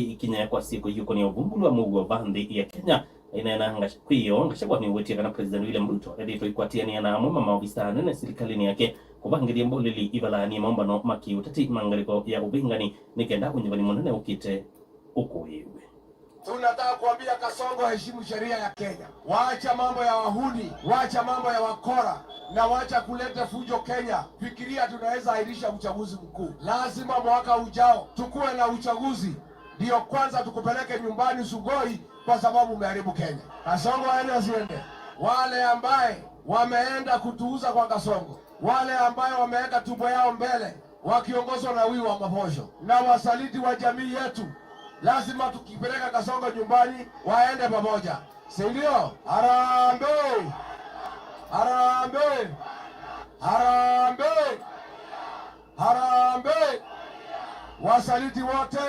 kinya kwa siku yuko ni obumbulu wa mugo bandi ya Kenya inaena ngashikwiyo ngashagwa ni wetia kana President William Ruto edito ikwatiania na mama maofisa nene serikalini yake kubangiria mboleli ibalani mambano makiutati mangaliko ya ubingani nikenda unyivani munene ukite ukuiwe. Tunataka kuambia Kasongo heshimu sheria ya Kenya. Waacha mambo ya wahuni, waacha mambo ya wakora na waacha kuleta fujo Kenya. Fikiria tunaweza ahirisha uchaguzi mkuu. Lazima mwaka ujao tukuwe na uchaguzi. Ndio kwanza tukupeleke nyumbani Sugoi kwa sababu umeharibu Kenya. Kasongo aende asiende. Wale ambaye wameenda kutuuza kwa Kasongo, wale ambaye wameweka tumbo yao mbele wakiongozwa na huyu wa maposho na wasaliti wa jamii yetu, lazima tukipeleka Kasongo nyumbani waende pamoja, si ndio? Harambee! Harambee! Harambee! Harambee! Wasaliti wote.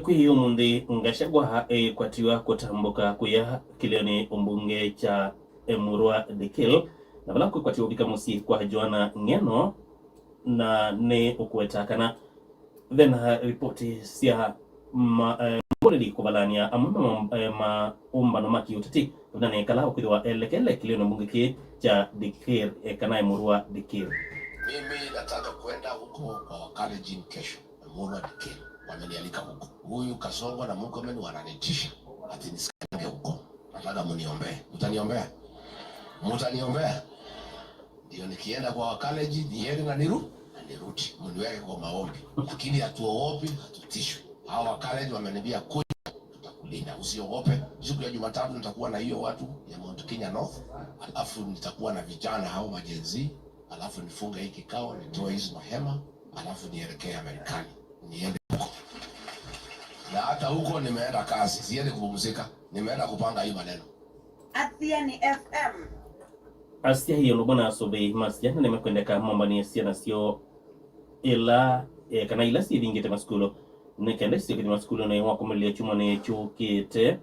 Kwiyo mundi ngashagwa kwatiwa kutambuka kuya kilioni umbunge cha Emurua Dikil na bala kwatiwa bika musi kwa Joana Ngeno na ne ukwetakana then ripoti sia mboleli kubalania amama umbano maki utati tunane kala ukidwa elekele kilioni umbunge cha Dikil kana Emurua Dikil. Mimi nataka kwenda huko kwa college kesho Emurua Dikil. Wamenialika huko. Huyu Kasongo na Murkomen wananitisha ati nisikane huko. Nataka muniombee. Mtaniombea? Mtaniombea? Ndio nikienda kwa college niende na nirudi. Mniweke kwa maombi. Lakini hatuogopi, hatutishwi. Hawa college wameniambia kuja tutakulinda. Usiogope. Siku ya Jumatatu nitakuwa na hiyo watu ya Mount Kenya North. Alafu nitakuwa na vijana hao majenzi. Alafu nifunge hii kikao, nitoe hizo mahema, alafu nielekee Marekani. Niende na hata huko nimeenda kazi, siende kupumzika, nimeenda kupanga hii maneno. Asia ni FM. Asia hiyo lobona asobe masiana nimekwenda kama mambo ni asia na sio ila kana ila si vingite maskulo nikenda si kwenye maskulo na ywa kumelia chuma ni chukite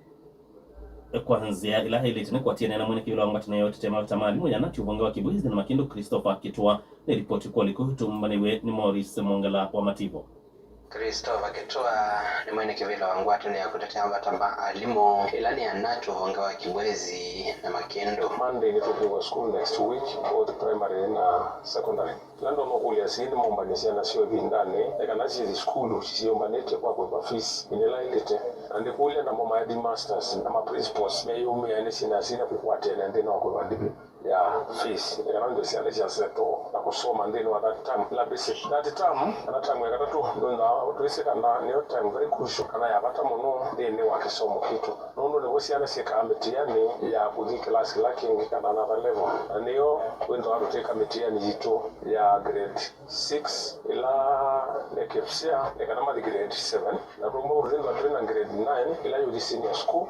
kwanzia ila ile tena kwa tiana na mwene kibilo ngati na yote tema tamali mmoja na chubonga wa Kibuizi na Makindo Christopher Kitwa na ripoti kwa likutumba niwe ni Morris Mongala wa Mativo. Christopher Kitwa ni mwene kivila wangu watu ni ya kutetea mbatamba alimu ilani ya NATO honga wa Kibuizi na Makindo. Monday ni tukiwa school next week, both primary na secondary. Lando nokulia sini mombanisia na sio vindane, eka nasi hizi school sio manete kwa kwa fees. Inela ilite, andi kulia na mama head masters na ma principals meyumi ya nisi na sina kukwatele ndina wa kwa dibi ya fees. Eka nando siya nisi ya seto na kusoma ndina wa that time. La basic that time ya katatu ndo tuise kana niyo time very crucial kana ya kata mono ndine wa kisomo kitu. Nondo ne wosi ya nisi kametiani ya kudhi class lacking kana na level. Aniyo wendo wa ruteka metiani jito ya grade 6 ila nekepsia nekanama di grade 7 na rumbo urendo atena grade 9 ila yudi senior school.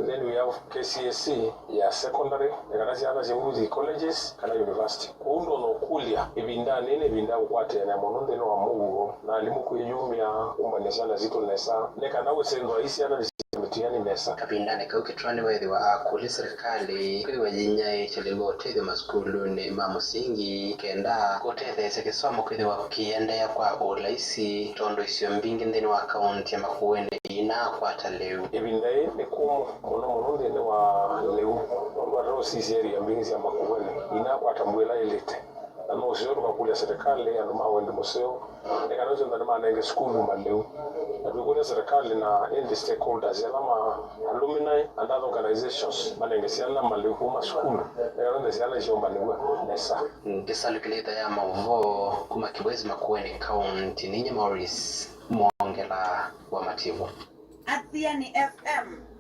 Then we have KCSE ya secondary nekanazi ana zimuzi colleges kana university kuundo no kulia ibinda nene binda ukwate na mononde no amugo na alimu kuyumya umbanesana zito nesa nekanawe sendo isi ana metiani nesa kapindane kwa ukitwani wethi wa akuli serikali kwa jinyai chelego tezi maskulu ni mamusingi kenda kutethese kisomo kwa wa kiendea kwa ulaisi tondo isio mbingi ndini wa akaunti ya makuwene ina kwa taleu ibindai ni kumu mono ndini wa leu wa rosi seri ya mbingi ya makuwene ina kwa tambuela ilite ano usio kwa kule serikali ano mawende museo nekanozo ndani manenge skulu maleu na tukule serikali na in stakeholders yalama alumni and other organizations manenge siana maleu kuma skulu nekanozo siana jomba niwe nesa kisalu kileta ya mavo kuma Kibuizi Makueni county ninye Morris Mongala wa Mativo. Asia ni FM.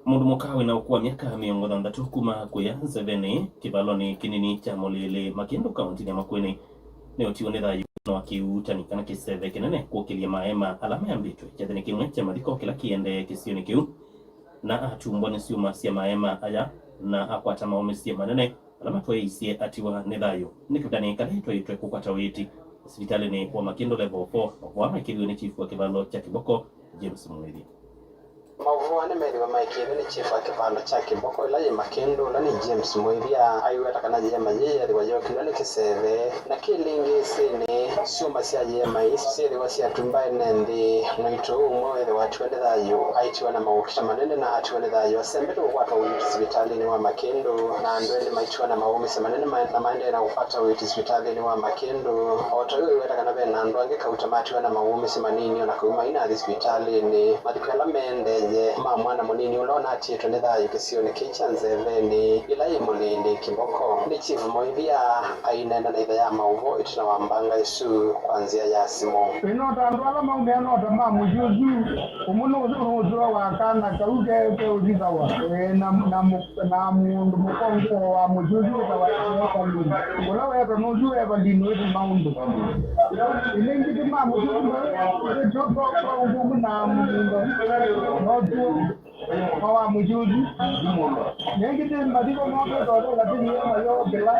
Mundu mukawe na ukuwa miaka miongo thantatu kuma kuya Nzeveni kibaloni kinini cha Molele Makindo kaunti ya Makueni ni utione thayu no kiutani kana kiseve kinene kukilia maema alama ya mbitwe chathini kimwe cha maliko kila kiende kisioni kiu na atumbwa siuma cia maema aya na akwata maomesi manene alama twaisi atiwa ni thayu nikudani kaletwa itwe kukwata witi hospitali ni wa Makindo level 4 wa makilio ni chifu wa kibalo cha Kiboko James Mwiri. wane meri wa maikire ni chief wa kipando cha Kimboko ila ye Makendo la ni James Mwivia aiweta kana jema yeye aliwa yokilo ni Kiseve na kilingi sini siumba siya yema isi aliwa siya tumbai nendi mwito umwe wa tuwende dhayo aitiwa na maukisha manene na atuwende dhayo asembetu watu wa hospitali ni wa Makendo na andwende maitiwa na maumisi manene na maende na ufata wa hospitali ni wa Makendo otoyo iweta kana bena andwange kautamatiwa na maumisi manini na kuima ina hospitali ni madikala mendeje mwana munini ulona ati twende dhayo kisioni kicha nzeveni ila imulindi Kimboko ni chief Mwivia ainenda na idha ya mauvo itina wambanga isu kwanzia ya simo inota andwala maunde anota mamu juzu umuno uzuro wakana kauke ke uzizawa na mundu mukongo wa mujuzu wa kalini ngola weto noju eba dinu eti maundu ilengi di mamu juzu jopo kwa ungu na mundu noju kwa mujuzu nengi di madiko moto todo lakini yema yo bela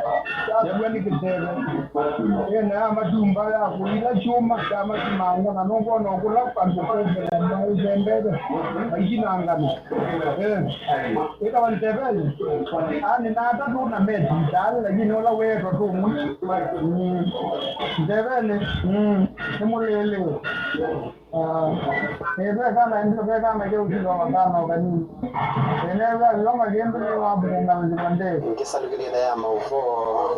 ya kuani kitebe na madumba ya kuila chuma kama kimanga na nongo nokula pandu kwa na uzembele majina angana ita wantebele ani na hata tu na meti dale lakini wala wewe tu ndebele nimulele ebe kama ndio kama leo kilo kama gani eneo longa gembe wa bunda ndande ngisalugile ya mauvo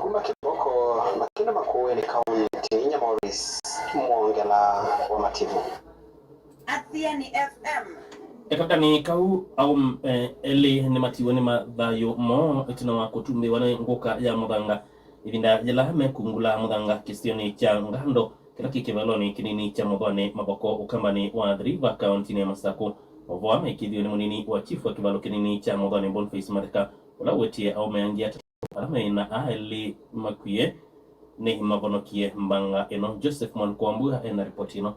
kuma Kimboko makina makueni kaunti nya Maurice muongela wa mativu Athiani FM. Ekaka ni kau au ele ni matiwo ni mathayo mo itina wa kutumbe wane ngoka ya muthanga ivinda jela me kungula muthanga kisioni cha ngando kila kikivaloni kinini cha mudhane maboko ukambani wa River County ni Masako ovwa mekithio ni munini wa chief wa kivalo kinini cha mudhane Boniface Marika ula wetie au meangia alame na aheli makuye ni mavonokie mbanga eno Joseph Mwankwambua ena ripotino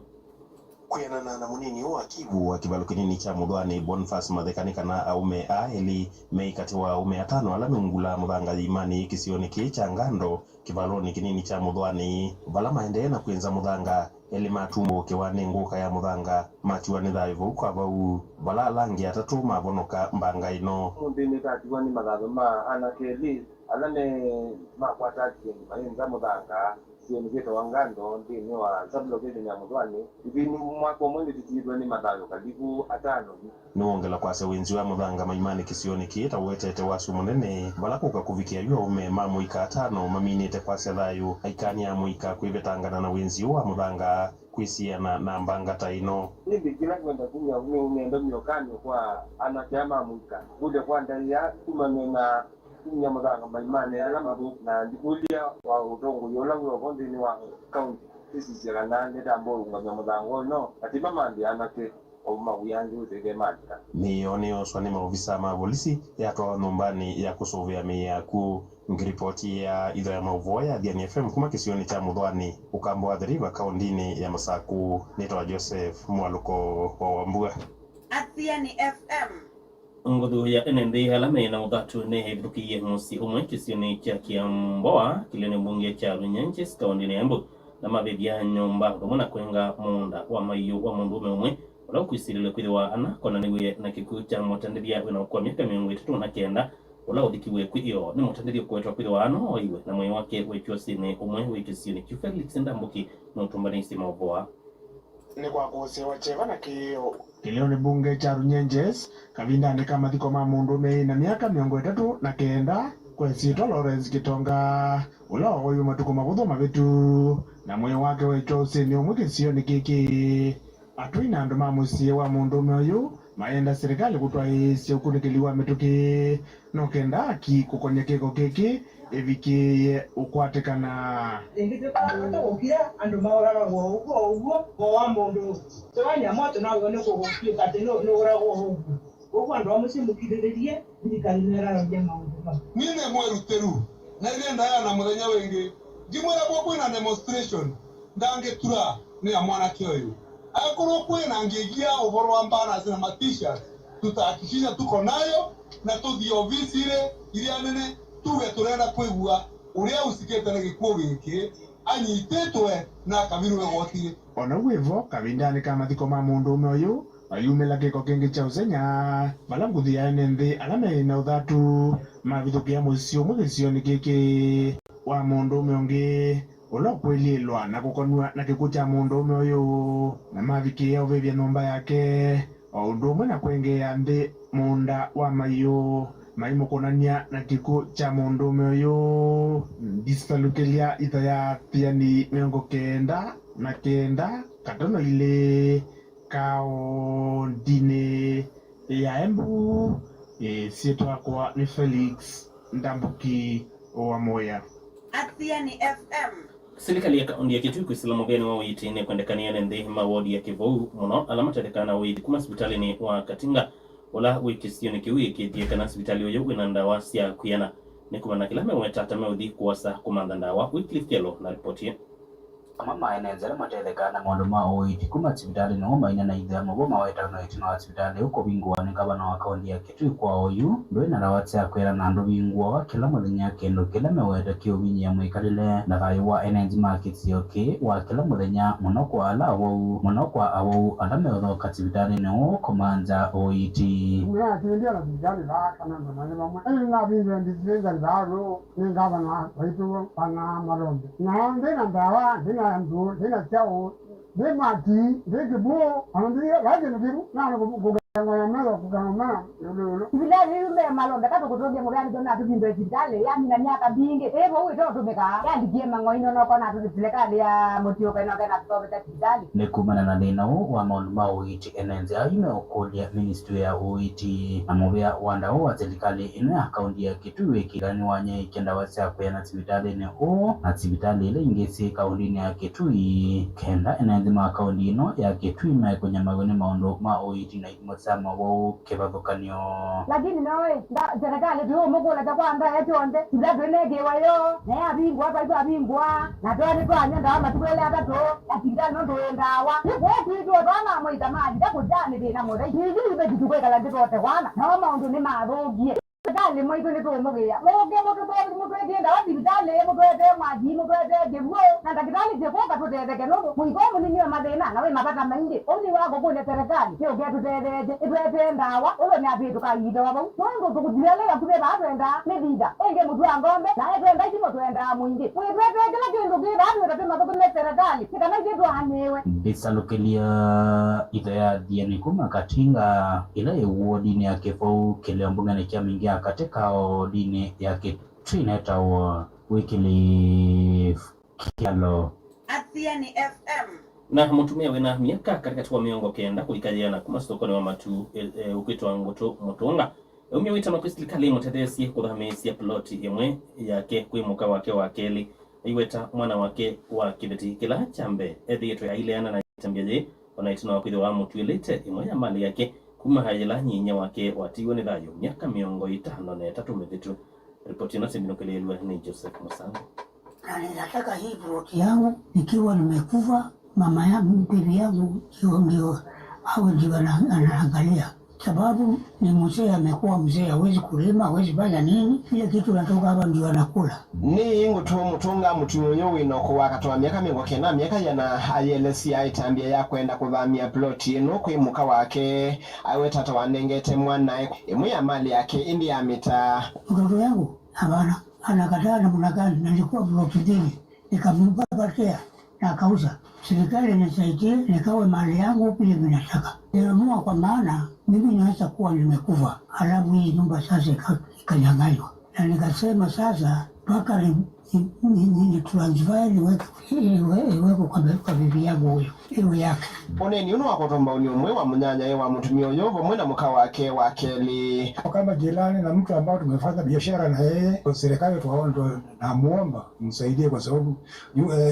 kuyana na munini wa kivu wa kibalo kinini cha mudhane Boniface Madhekanika na aume aheli meikati wa ume atano alame ungula mudhanga imani kisioni kicha ngando kibaloni kinini cha mudhane bala maende na kuenza mudhanga eli matumbo kiwane nguka ya mudhanga matiwane dhaivu kwa bau bala langi atatu mavonoka mbanga ino mundini katiwani madhava ma anakeli alame makwataki maenza mudhanga sionigeto wangando ndini wa sablogedi ya mudhane ibini mwako mwende titidwa ni madhayo kalibu atano nuongela kwa sewenzi wa mudhanga maimani kisioni kiita uwetete wasu munene balakuka kuvikia yua ume mamuika atano maminite kwa sedhayu aikani ya muika kuivetangana na wenzi wa mudhanga kuisia na mbanga taino nibi kila kwenda kumya umeendo miyokani kwa anakiama muika kuja kwa ndani ya kumamena kunya mudhanga maimani alamabu na ndikulia wa utongo yolangu wa kondini wa kaunti sisi sirana neta mbo ungamya mudhango no atiba mandi anake oma uyanzi uzege matika miyoni oswani maofisa mavolisi yatoa numbani ya kusovea miya ku ngiripoti ya idha ya mauvoya Athiani FM kuma kisioni cha mudhani ukambo wa River County ya Masaku nitoa Joseph Mwaluko wa Wambua Athiani FM. Ngodo ya NND halame na udatu ne hebrukiye musi umwe kisioni cha Kiamboa kilene bunge cha Runyenjes kaunti ya Embu na mabebya nyomba rumuna kwenga munda wa mayu wa mundume umwe wala kwisirile kwiriwa ana kona niwe na kiku cha motandebya wena kwa miaka 39 wala odikiwe kwiyo ni motandebya kwetwa kwiriwa ano oiwe na mwe wake wekyo sine umwe wekisioni Felix Ndambuki no tumbanisi mavoa ni kwa kusewa cheva na kileo ni bunge cha Runyenjes kavinda ni kama thiko mamundume na miaka 39 kwesito Lawrence Kitonga ula oyu matuko mabutho mabitu na mwe wake wecho sini umwe kisioni kiki atuina andu mamusie wa mundume oyu maenda serikali kutwa isio kunikiliwa mituki no kenda aki kukonyekeko kiki eviki ukwatekana ingite kwa ukira andu maora go wa mundu twanya moto na ngone ko ukira kateno no ora go go andu amusimukiririe ndikanira nje maundu mine mweruteru na irienda na muthenya wengi ngimwira kwa kwina demonstration ndangetura ni ya mwana kioyu akoro kwina ngigia uboro wa mbana zina matisha tutahakikisha tuko nayo na tuthi ofisi ile nene tuge turenda kwigua uria usikete na gikuo giki anyitetwe na kabiru gotire ona gwivo kabindani kama thiko ma mundu ume uyu ayumela kiko kingi cha usenya malanguthi ya nthi alame na uthatu mavithukia musio muthisioni kiki wa mundu meongi ula kwililwa na kukonua na kiku cha mundu ume uyu na mavikia uvivya nyumba yake o undu umwe na kwengea nthi munda wa mayu maimukonania na kiku cha mundu ume uyu ndisalukilia ithaya thiani miongo kenda katono ile kaundini ya Embu sietwa kwa ni Felix Ndambuki wa Moya. Athiani FM. Serikali ya kaunti ya Kitui kuisila mugeni wa witi ne kwendekania nthi mawodi ya Kivou muno alama tadekana witi kuma hospitali ni wa Katinga wala wiki sioni kiwi kithie kana hospitali oyo wina ndawa cia kuyana ni kumana kila meweta meuthi kuwasa kumanda ndawa Wycliffe Kelo na ripoti mama enenzera matethekana maundu ma uiti kuma hospitali no maina na ithamo bo maweta no itina hospitali uko bingwa ni gavana wa kaunti ya Kitui kwa oyu ndwina rawatsi akwera na ndu bingwa wa kila muthenya kendo kila meweta kiubinyia mwikalile na thayu wa energy markets yoke wa kila muthenya muno kwa awau ala meothoka hospitali no komanja uiti mwa kindia na hospitali la kana na mane mama na binga ndizenga ndaro ni gavana waitu pana marombe na ndina ndawa ndu ndina chao ndimati ndikibuo andia laje ndiru na kuganga mero kuganga lolo hospitali yume malonda kato kutoja mugani dona tubindo hospitali yani na miaka bingi evo uito tumeka yani kiema ngoino no kona tusilekali ya motio kana kana tutobeta hospitali ne kumana na thina wa maundu ma uiti enenze ayume okulia ministry ya uiti na muvia wandao wa serikali ino ya kaunti ya Kitui kirani wanye ikenda wasa kwena hospitali ne o na hospitali ile ingesi kaunti ya Kitui kenda enenze ma kaunti ino ya Kitui ma kwenye magone maundu ma uiti na ikimosama wao kebabokanio lakini nawe serikali tu mukula cha kwanda etonde ndado nege wayo na abingwa pa abingwa na toni kwa nyanda matukwele atato lakini ndo ndawa ni ndo bana moita maji takujani dina moda hizi bejitukwe kala ndote wana na maundu ni marogie dale moito ni to mogeya moge moto enda wapi dale moto ende maji moto ende gewo na dakitali je koka to tete kenodo muiko munini wa madena na we mapata maingi oni wako kule serikali sio getu tete itwete ndawa ulo ni abitu kaida wabo mungu tukujilele ya kubeba atenda medida enge mutu ngombe na etenda kimo twenda mwingi mwetete kila kindu kida atu tapima to kule serikali kitana kitu hanewe bisalukelia ithaya diani kuma Katinga ila wodi ni ya Kivou kile mbunge kia mingi katika dini ya Kitui neta wa Wycliffe Kelo. Athiani FM. na mutumia wena miaka katika tuwa miongo kenda kulikaliana kuma sokoni wa matu ukitwa mutunga umye wita no serikali mutethesi kuthamisia ploti imwe yake kwimuka wake wa keli iweta mwana wake wa kibeti kila chambe ethietwe aileana na tambeje onaitina wakwitha wa mutwilite imwe ya mali yake kuma hayela nyinya wake watiwe ni thayo miaka miongo 53 mithitu. Ripoti ino simbinokelewa ni Joseph Musango. Na ninataka hii ploti yangu nikiwa nimekufa, mama yangu bibi yangu ndio awe ndio anaangalia, sababu ni mzee, amekuwa mzee, hawezi kulima, hawezi fanya nini, kile kitu natoka hapa ndio anakula. Ni ingo tu mutunga mutuyo wino kwa katoa miaka mingo kena miaka yana ayelesi aitambia ya kwenda kuthamia ploti ino kwimuka wake awe tata wanengete mwana imwe ya mali yake indi ya mita. Mtoto yangu hapana anakataa na mnagani, nilikuwa ploti dini nikampa patia na kauza. Serikali nisaidie nikawe mali yangu pili binataka. Niliamua kwa maana mimi naweza kuwa nimekufa, halafu hii nyumba sasa ikanyang'anywa, na nikasema sasa mpaka ni transfer niweke kwa bibi yangu huyo iwe yake. Oneni uno wakotomba uni umwe wa mnyanya ewa mtumio yovo mwena muka wake wakeli. Kama jirani na mtu ambao tumefanya biashara na yeye, serikali tuwaondo na muomba msaidie, kwa sababu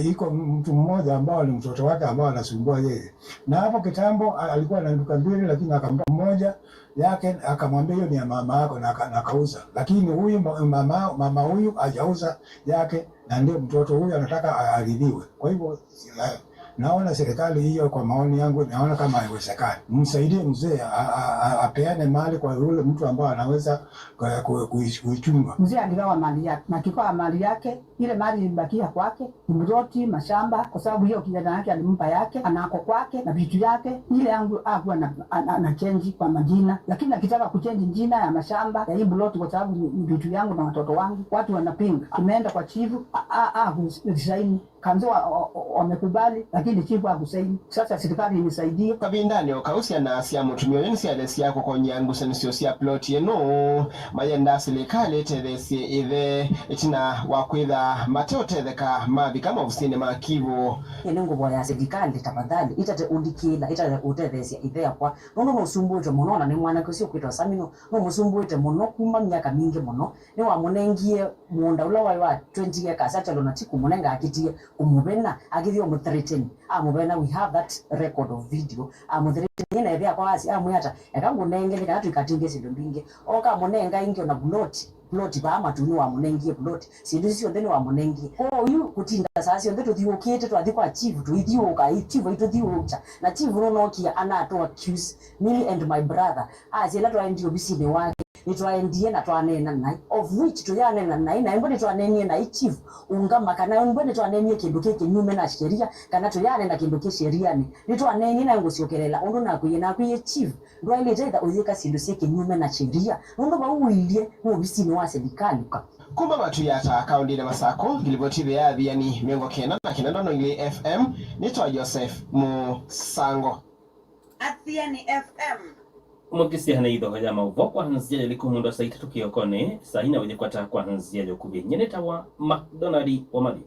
iko mtu mmoja ambao ni mtoto wake ambao anasumbua yeye. Na hapo kitambo alikuwa na duka mbili, lakini akampa mmoja yake akamwambia hiyo ni ya mama yako na akauza. Lakini huyu mama huyu hajauza yake, na ndio mtoto huyu anataka aridhiwe. Kwa hivyo naona serikali hiyo, kwa maoni yangu, naona kama haiwezekani. Msaidie mzee apeane mali kwa yule mtu ambaye anaweza kuichunga. Mzee aligawa mali yake, na kikoa mali yake, ile mali ilibakia kwake, mroti, mashamba, kwa sababu hiyo kijana yake alimpa yake, anako kwake na vitu yake. Ile yangu hakuwa na change kwa majina, lakini akitaka kuchange jina ya mashamba ya hii plot, kwa sababu ni vitu yangu na watoto wangu, watu wanapinga. Tumeenda kwa chifu kusaini, kanzo wamekubali, lakini chifu hakusaini. Sasa serikali inisaidie kabindani okausia na asia mutumio yensi alesi yako konyangu senisio sia plot yeno mayenda serikali tethesie ithe itina wakwitha mateo tetheka mabi kama ofisini makivu yenengo boya serikali tafadhali itate undikila itate utethesia ithe yakwa nono musumbuite muno na ni mwana kusio kwitwa Samino no musumbuite muno kuma miaka mingi muno ni wamunengie munda ula wa 20 acres acha lona tiku munenga akitie umubena agithio muthreaten amubena. We have that record of video amuthreaten na ethia kwa asi amuyata ekangunenge ni kana tuikatinge sindu mbinge oka munenga ingio na plot ba matuni wa munengie plot sindu cio theni wa munengie uyu kutinda sasa cio ndeto thiukite twathi kwa chief tuithiuka chief itu thiucha na chief no kia anato accuse me and my brother azela twaendio bisine wake nitwaendie na twanena nai of which tuyanena nai na mbone twanenie na chief ungama kana mbone twanenie kindu kike nyume na sheria kana tuyanena kindu kike sheria ni nitwanenie na ngociokerela undu na kuye chief ndo ile jetha uyika sindu sike nyume na sheria undu ba uilie mu bisini wa serikali kumba batu yata akaunti na masako giliboti ya yani miongo kena na kinano ile FM nitwa Joseph Musango Athiani FM mukisi hana idho ya mauvo kwa hanzia liko mundo saita tukiokone saina weje kwata kwa hanzia yokubi nyeneta wa McDonald wa Mali.